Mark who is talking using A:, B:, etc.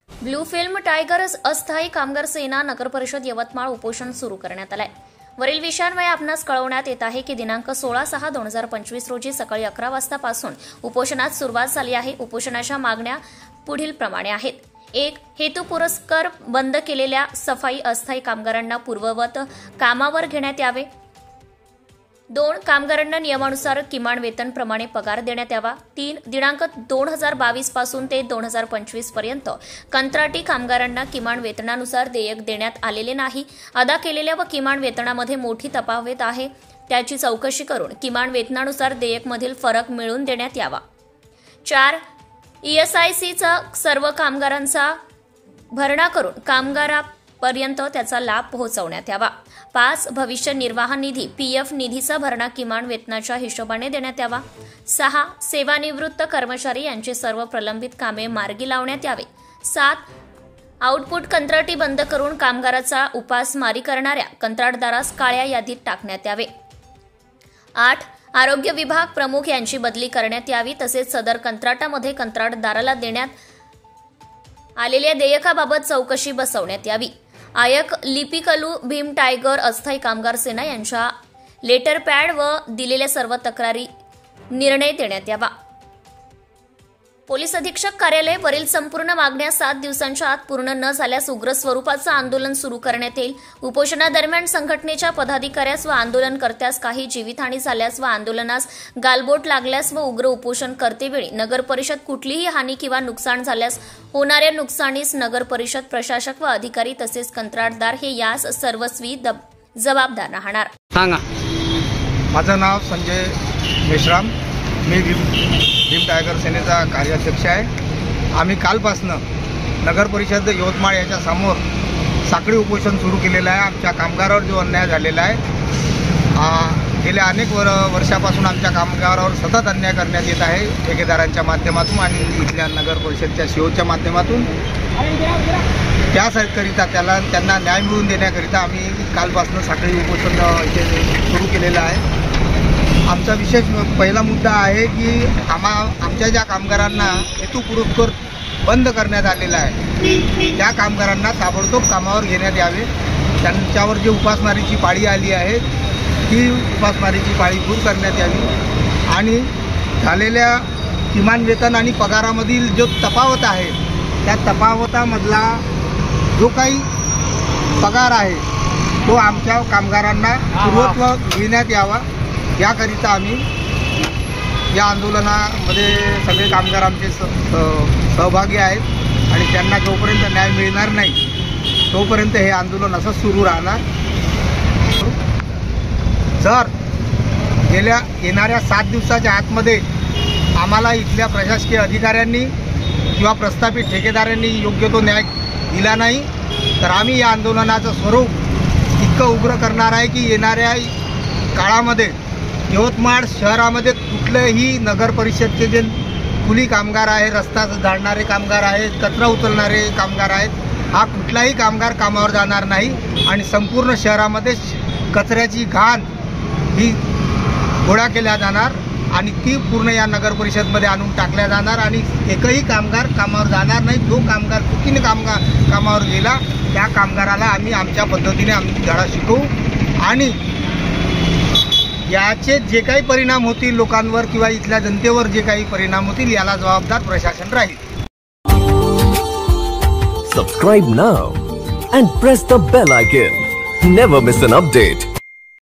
A: Blue film tiger अस्थायी कामगार सेना नगर परिषद यवतमाळ उपोषण सुरू करण्यात आलंय। वरील विषयांवर आपणास कळवण्यात येत आहे की दिनांक 16/6/2025 रोजी सकाळी 11 वाजतापासून उपोषणास सुरुवात झाली आहे। उपोषणाच्या मागण्या पुढील प्रमाणे आहेत। 1. हेतू पुरस्कार बंद केलेल्या सफाई अस्थायी कामगारांना पूर्ववत कामावर घेण्यात यावे। 2. कामगारांना नियमानुसार किमान वेतन प्रमाणे पगार देण्यात यावा। 3. दिनांक 2022 पासून ते 2025 पर्यंत कंत्राटी कामगारांना किमान वेतनानुसार देयक देण्यात आलेले नाही। अदा केलेल्या व किमान वेतनामध्ये मोठी तफावत आहे, त्याची चौकशी करून किमान वेतनानुसार देयकमधील फरक मिळवून देण्यात यावा। 4. ESICचा सर्व कामगारांचा भरणा करून कामगारापर्यंत त्याचा लाभ पोहोचवण्यात यावा। 5. भविष्य निर्वाह निधी PF निधीचा भरणा किमान वेतनाच्या हिशोबाने देण्यात यावा। 6. सेवानिवृत्त कर्मचारी यांचे सर्व प्रलंबित कामे मार्गी लावण्यात यावे। 7. आउटपुट कंत्राटी बंद करून कामगाराचा उपासमारी करणाऱ्या कंत्राटदारास काळ्या यादीत टाकण्यात यावे। 8. आरोग्य विभाग प्रमुख यांची बदली करण्यात यावी, तसेच सदर कंत्राटामध्ये कंत्राटदाराला देण्यात आलेल्या देयकाबाबत चौकशी बसवण्यात यावी। आयक लिपिकलू भीम टायगर अस्थायी कामगार सेना यांच्या लेटर पॅड व दिलेल्या सर्व तक्रारी निर्णय देण्यात यावा। पोलीस अधीक्षक कार्यालय वरील संपूर्ण मागण्या 7 दिवसांच्या आत पूर्ण न झाल्यास उग्र स्वरूपाचं आंदोलन सुरू करण्यात येईल। उपोषणादरम्यान संघटनेच्या पदाधिकाऱ्यास व आंदोलनकर्त्यास काही जीवितहानी झाल्यास व आंदोलनास गालबोट लागल्यास व उग्र उपोषण करतेवेळी नगर परिषद कुठलीही हानी किंवा नुकसान झाल्यास होणाऱ्या नुकसानीस नगर परिषद प्रशासक व अधिकारी तसेच कंत्राटदार हे यास सर्वस्वी जबाबदार राहणार।
B: सांगा।
C: माझं नाव संजय मेश्राम, मी भीम टायगर सेनेचा कार्याध्यक्ष आहे। आम्ही कालपासनं नगर परिषद यवतमाळ याच्या समोर साखळी उपोषण सुरू केलेलं आहे। आमच्या कामगारावर जो अन्याय झालेला आहे, गेल्या अनेक वर्षापासून आमच्या कामगारावर सतत अन्याय करण्यात येत आहे, ठेकेदारांच्या माध्यमातून आणि इथल्या नगर परिषदच्या CEOच्या माध्यमातून। त्याकरिता त्यांना न्याय मिळवून देण्याकरिता आम्ही कालपासनं साखळी उपोषण इथे सुरू केलेलं आहे। आमचा विशेष पहिला मुद्दा आहे की आमच्या ज्या कामगारांना हेतू पुरस्कार बंद करण्यात आलेला आहे, त्या कामगारांना ताबडतोब कामावर घेण्यात यावे। त्यांच्यावर जी उपासमारीची पाळी आली आहे, ती उपासमारीची पाळी दूर करण्यात यावी आणि झालेल्या किमान वेतन आणि पगारामधील जो तफावत आहे, त्या तफावतामधला जो काही पगार आहे तो आमच्या कामगारांना पूर्वत्व घेण्यात यावा। याकरिता आम्ही या आंदोलनामध्ये सगळे कामगार आमचे सहभागी आहेत आणि त्यांना जोपर्यंत न्याय मिळणार नाही तोपर्यंत हे आंदोलन असंच सुरू राहणार। जर येणाऱ्या 7 दिवसाच्या आतमध्ये आम्हाला इथल्या प्रशासकीय अधिकाऱ्यांनी किंवा प्रस्थापित ठेकेदारांनी योग्य तो न्याय दिला नाही तर आम्ही या आंदोलनाचं स्वरूप इतकं उग्र करणार आहे की येणाऱ्या काळामध्ये यवतमाळ शहरामध्ये कुठलेही नगर परिषदचे जे कुली कामगार आहे, रस्ता झाडणारे कामगार आहेत, कचरा उचलणारे कामगार आहेत, हा कुठलाही कामगार कामावर जाणार नाही आणि संपूर्ण शहरामध्ये कचऱ्याची घाण ही गोळा केल्या जाणार आणि ती पूर्ण या नगर परिषदमध्ये आणून टाकल्या जाणार आणि एकही कामगार कामावर जाणार नाही। जो कामगार चुकीने कामावर गेला त्या कामगाराला आम्ही आमच्या पद्धतीने आम्ही धडा शिकवू आणि याचे जे काही परिणाम होतील लोकांवर किंवा इथल्या जनतेवर जे काही परिणाम होतील याला जबाबदार प्रशासन राहील।
D: Subscribe now and press the bell icon. Never miss an update.